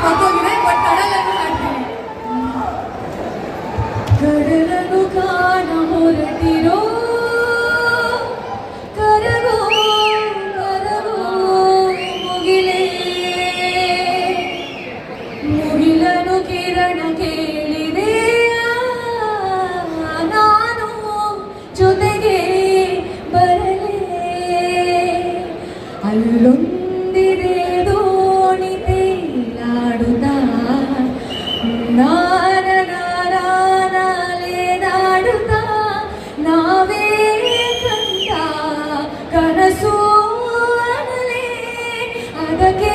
ಗೊತ್ತೋಗಿದೆ, but ಕಡಲನ್ನು ಕಾಣ್ತೀನಿ. ಕಡಲನ್ನು ಕಾಣ ಹೊರಟಿರೋ ಕರಗೋ ಕರಗೋ ಮುಗಿಲೇ, ಮುಗಿಲನು ಕಿರಣ ಕೇಳಿದೆ ನಾನು ಜೊತೆಗೆ ಬರಲೇ. ಅಲ್ಲೊಂದಿದೆ ದೋಣಿ ತೇಲಾಡುತ್ತ ನಾನಾಲೆದಾಡುತ್ತ ನಾವೇ ಕಂಡ ಕನಸು ಅನಲೇ ಅದಕ್ಕೆ